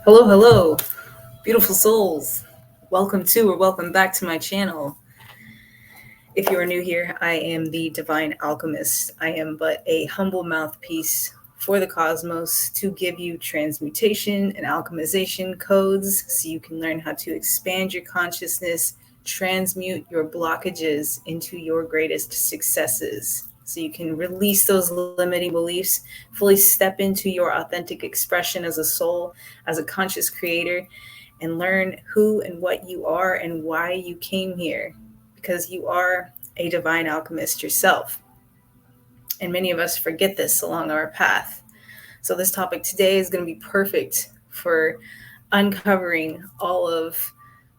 Hello, hello, beautiful souls. Welcome to or welcome back to my channel. If you are new here, I am the Divine Alchemist. I am but a humble mouthpiece for the cosmos to give you transmutation and alchemization codes so you can learn how to expand your consciousness, transmute your blockages into your greatest successes. So you can release those limiting beliefs, fully step into your authentic expression as a soul, as a conscious creator, and learn who and what you are and why you came here. Because you are a divine alchemist yourself. And many of us forget this along our path. So this topic today is going to be perfect for uncovering all of,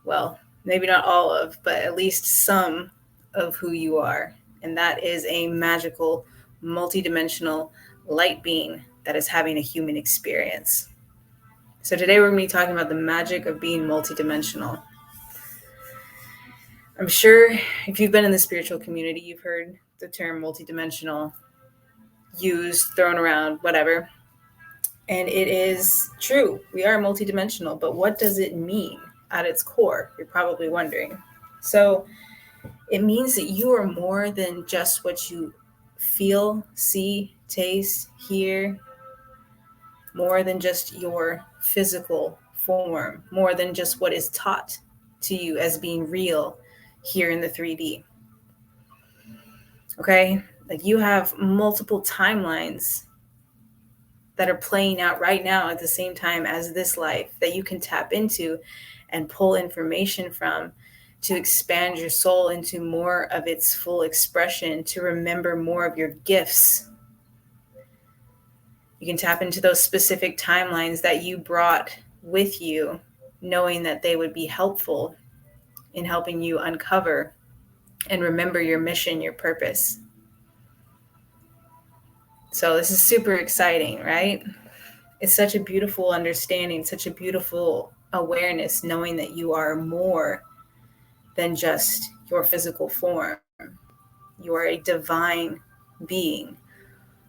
well, maybe not all of, but at least some of who you are. And that is a magical, multidimensional light being that is having a human experience. So today we're going to be talking about the magic of being multidimensional. I'm sure if you've been in the spiritual community, you've heard the term multidimensional used, thrown around, whatever. And it is true. We are multidimensional, but what does it mean at its core? You're probably wondering. So it means that you are more than just what you feel, see, taste, hear, more than just your physical form, more than just what is taught to you as being real here in the 3D. Okay? Like you have multiple timelines that are playing out right now at the same time as this life that you can tap into and pull information from to expand your soul into more of its full expression, to remember more of your gifts. You can tap into those specific timelines that you brought with you, knowing that they would be helpful in helping you uncover and remember your mission, your purpose. So this is super exciting, right? It's such a beautiful understanding, such a beautiful awareness, knowing that you are more than just your physical form. You are a divine being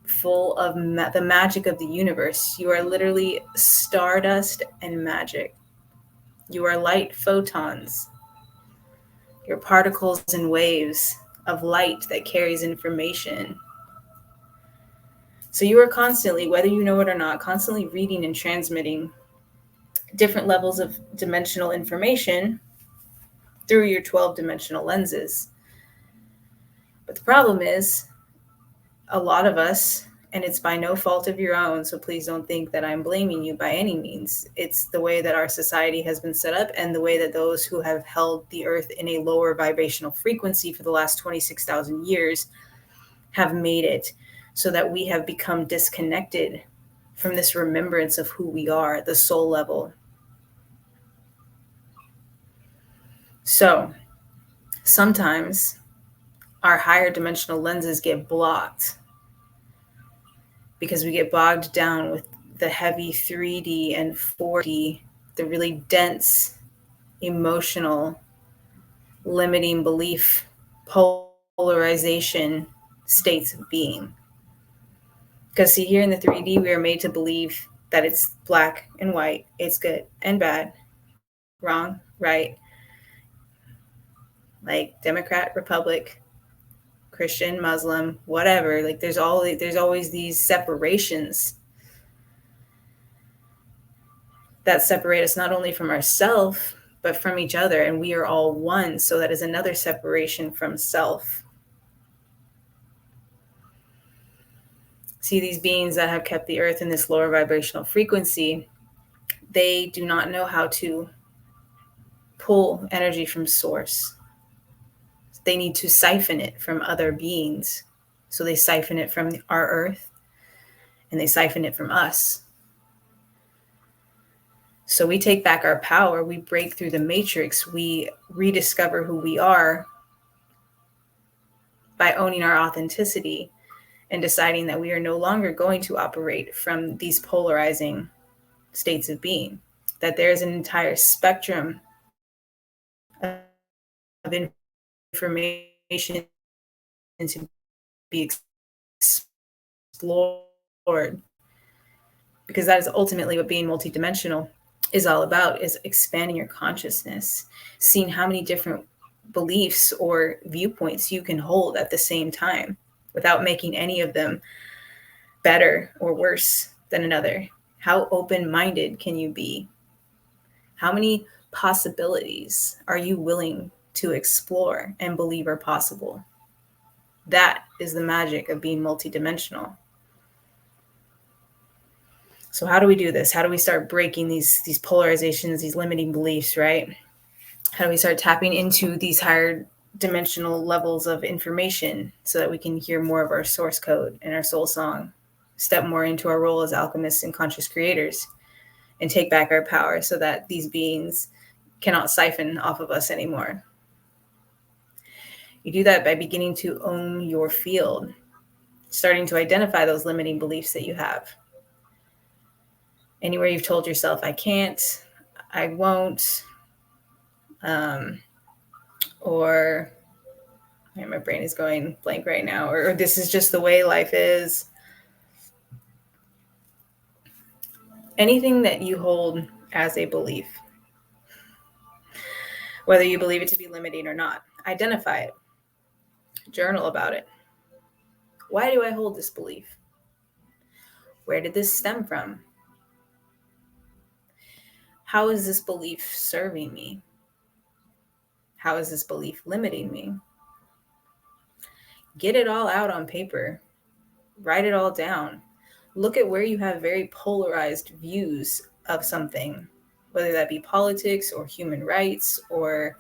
full of the magic of the universe. You are literally stardust and magic. You are light photons. You're particles and waves of light that carries information. So you are constantly, whether you know it or not, constantly reading and transmitting different levels of dimensional information through your 12-dimensional lenses. But the problem is, a lot of us, and it's by no fault of your own, so please don't think that I'm blaming you by any means. It's the way that our society has been set up and the way that those who have held the earth in a lower vibrational frequency for the last 26,000 years have made it so that we have become disconnected from this remembrance of who we are at the soul level. So sometimes our higher dimensional lenses get blocked because we get bogged down with the heavy 3D and 4D, the really dense, emotional, limiting belief, polarization states of being. Because see, here in the 3D, we are made to believe that it's black and white, it's good and bad, wrong, right, like Democrat, Republic, Christian, Muslim, whatever. Like there's always these separations that separate us not only from ourselves, but from each other. And we are all one. So that is another separation from self. See, these beings that have kept the earth in this lower vibrational frequency, they do not know how to pull energy from source. They need to siphon it from other beings. So they siphon it from our earth and they siphon it from us. So we take back our power, we break through the matrix, we rediscover who we are by owning our authenticity and deciding that we are no longer going to operate from these polarizing states of being, that there is an entire spectrum of information to be explored, because that is ultimately what being multidimensional is all about, is expanding your consciousness, seeing how many different beliefs or viewpoints you can hold at the same time without making any of them better or worse than another. How open-minded can you be? How many possibilities are you willing to explore and believe are possible? That is the magic of being multidimensional. So how do we do this? How do we start breaking these polarizations, these limiting beliefs, right? How do we start tapping into these higher dimensional levels of information so that we can hear more of our source code and our soul song, step more into our role as alchemists and conscious creators, and take back our power so that these beings cannot siphon off of us anymore? You do that by beginning to own your field, starting to identify those limiting beliefs that you have. Anywhere you've told yourself, I can't, I won't, or my brain is going blank right now, or this is just the way life is. Anything that you hold as a belief, whether you believe it to be limiting or not, identify it, journal about it. Why do I hold this belief? Where did this stem from? How is this belief serving me? How is this belief limiting me? Get it all out on paper. Write it all down. Look at where you have very polarized views of something, whether that be politics or human rights or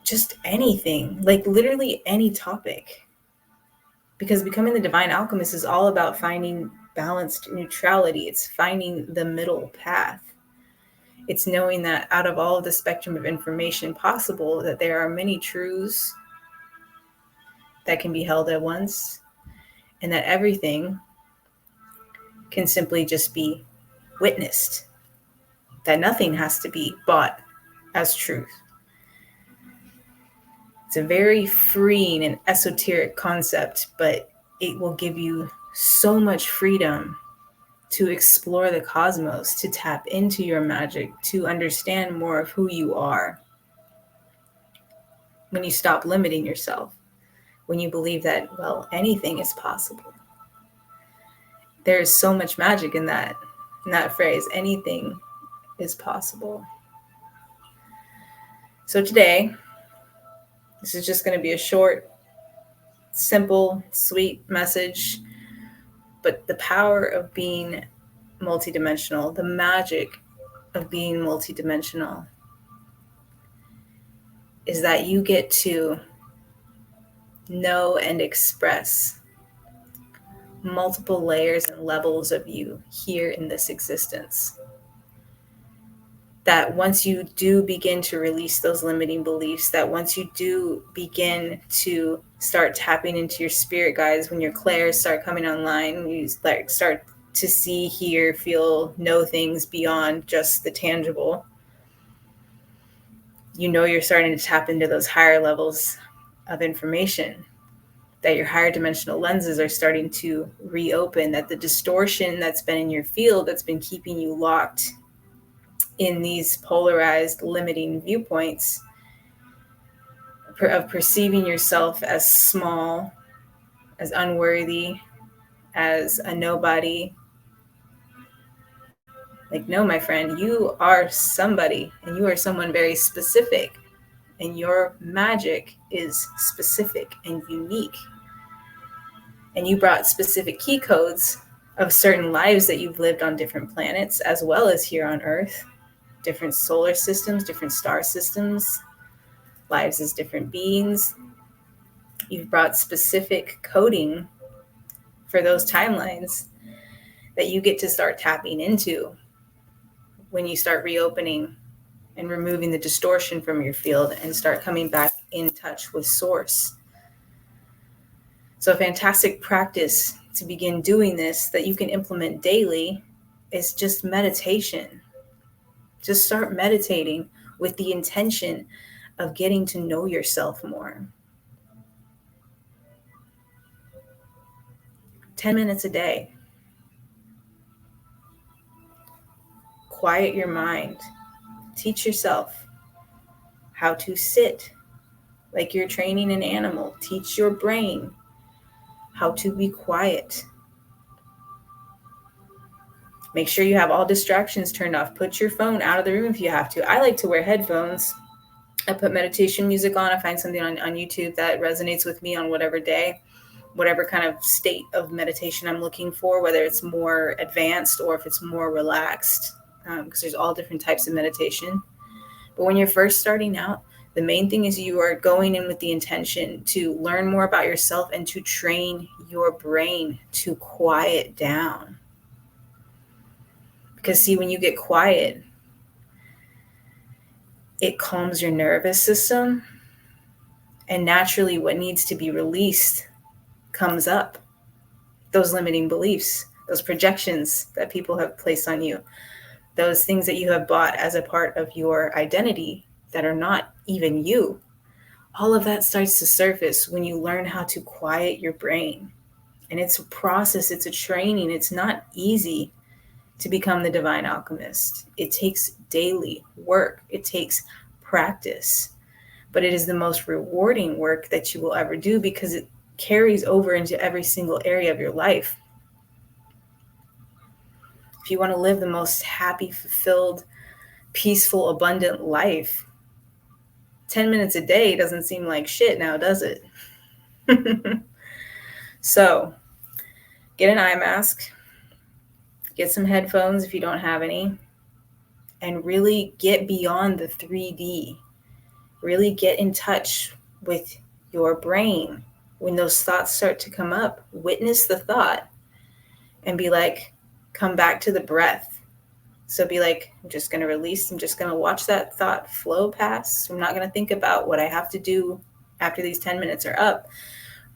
just anything, like literally any topic. Because becoming the divine alchemist is all about finding balanced neutrality. It's finding the middle path. It's knowing that out of all of the spectrum of information possible, that there are many truths that can be held at once, and that everything can simply just be witnessed, that nothing has to be bought as truth. It's a very freeing and esoteric concept, but it will give you so much freedom to explore the cosmos, to tap into your magic, to understand more of who you are. When you stop limiting yourself, when you believe that, well, anything is possible. There is so much magic in that phrase, anything is possible. So today, this is just going to be a short, simple, sweet message, but the power of being multidimensional, the magic of being multidimensional, is that you get to know and express multiple layers and levels of you here in this existence. That once you do begin to release those limiting beliefs, that once you do begin to start tapping into your spirit guides, when your clairs start coming online, you start to see, hear, feel, know things beyond just the tangible, you know you're starting to tap into those higher levels of information, that your higher dimensional lenses are starting to reopen, that the distortion that's been in your field, that's been keeping you locked in these polarized, limiting viewpoints of perceiving yourself as small, as unworthy, as a nobody. Like, no, my friend, you are somebody, and you are someone very specific, and your magic is specific and unique. And you brought specific key codes of certain lives that you've lived on different planets, as well as here on Earth, different solar systems, different star systems, lives as different beings. You've brought specific coding for those timelines that you get to start tapping into when you start reopening and removing the distortion from your field and start coming back in touch with source. So a fantastic practice to begin doing this that you can implement daily is just meditation. Just start meditating with the intention of getting to know yourself more. 10 minutes a day. quiet your mind. Teach yourself how to sit like you're training an animal. Teach your brain how to be quiet. Make sure you have all distractions turned off. Put your phone out of the room if you have to. I like to wear headphones. I put meditation music on. I find something on YouTube that resonates with me on whatever day, whatever kind of state of meditation I'm looking for, whether it's more advanced or if it's more relaxed, because there's all different types of meditation. But when you're first starting out, the main thing is you are going in with the intention to learn more about yourself and to train your brain to quiet down. Because see, when you get quiet, it calms your nervous system, and naturally what needs to be released comes up. Those limiting beliefs, those projections that people have placed on you, those things that you have bought as a part of your identity that are not even you. All of that starts to surface when you learn how to quiet your brain. And it's a process, it's a training. It's not easy to become the divine alchemist. It takes daily work. It takes practice. But it is the most rewarding work that you will ever do because it carries over into every single area of your life. If you want to live the most happy, fulfilled, peaceful, abundant life, 10 minutes a day doesn't seem like shit now, does it? So, get an eye mask. Get some headphones if you don't have any, and really get beyond the 3D. Really get in touch with your brain. When those thoughts start to come up, witness the thought and be like, come back to the breath. So be like, I'm just going to release. I'm just going to watch that thought flow past. I'm not going to think about what I have to do after these 10 minutes are up.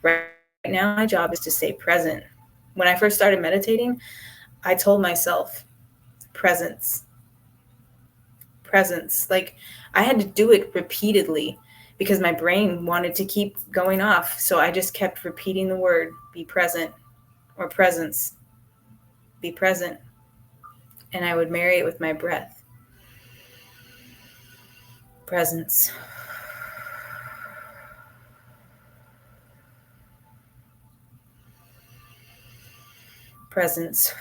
Right now, my job is to stay present. When I first started meditating, I told myself, presence. Like I had to do it repeatedly because my brain wanted to keep going off. So I just kept repeating the word, be present, or presence, be present. And I would marry it with my breath. Presence. Presence.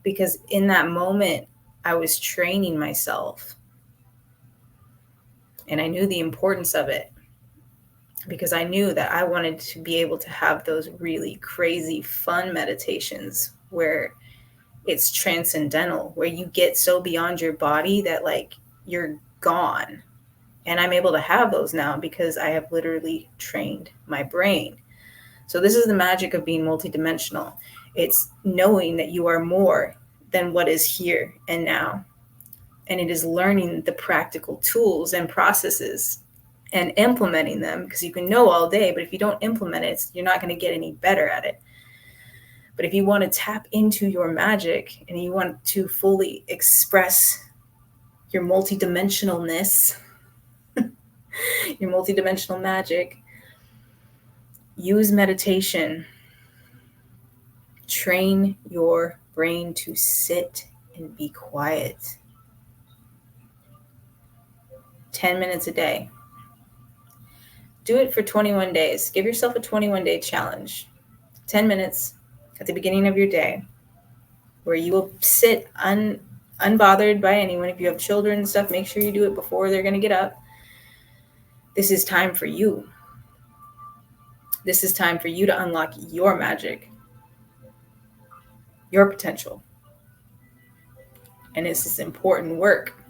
Because in that moment, I was training myself. And I knew the importance of it. Because I knew that I wanted to be able to have those really crazy, fun meditations where it's transcendental, where you get so beyond your body that like you're gone. And I'm able to have those now because I have literally trained my brain. So this is the magic of being multidimensional. It's knowing that you are more than what is here and now. And it is learning the practical tools and processes and implementing them, because you can know all day, but if you don't implement it, you're not going to get any better at it. But if you want to tap into your magic and you want to fully express your multidimensionalness, your multidimensional magic, use meditation. Train your brain to sit and be quiet. 10 minutes a day. Do it for 21 days. Give yourself a 21-day challenge. 10 minutes at the beginning of your day where you will sit unbothered by anyone. If you have children and stuff, make sure you do it before they're going to get up. This is time for you. This is time for you to unlock your magic, your potential. And this is important work.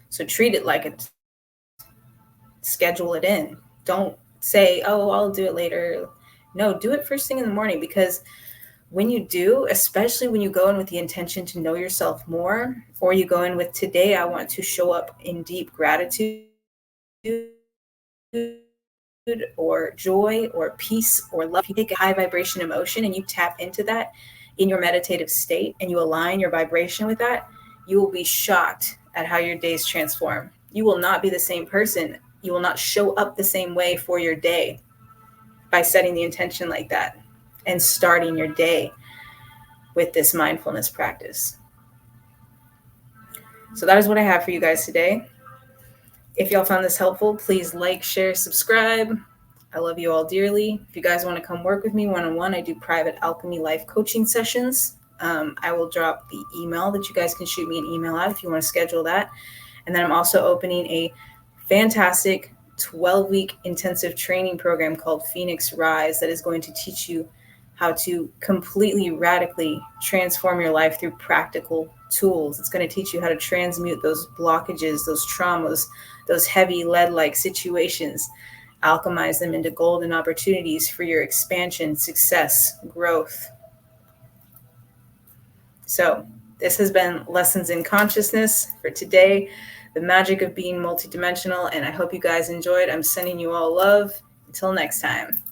So treat it like it. Schedule it in. Don't say, oh, I'll do it later. No, do it first thing in the morning, because when you do, especially when you go in with the intention to know yourself more, or you go in with, today I want to show up in deep gratitude or joy or peace or love. You take a high vibration emotion and you tap into that in your meditative state and you align your vibration with that, you will be shocked at how your days transform. You will not be the same person. You will not show up the same way for your day by setting the intention like that and starting your day with this mindfulness practice. So that is what I have for you guys today. If y'all found this helpful, please like, share, subscribe. I love you all dearly. If you guys want to come work with me one-on-one, I do private alchemy life coaching sessions. I will drop the email that you guys can shoot me an email at if you want to schedule that. And then I'm also opening a fantastic 12-week intensive training program called Phoenix Rise that is going to teach you how to completely radically transform your life through practical tools. It's going to teach you how to transmute those blockages, those traumas, those heavy lead-like situations, alchemize them into golden opportunities for your expansion, success, growth. So this has been Lessons in Consciousness for today, the magic of being multidimensional, and I hope you guys enjoyed. I'm sending you all love. Until next time.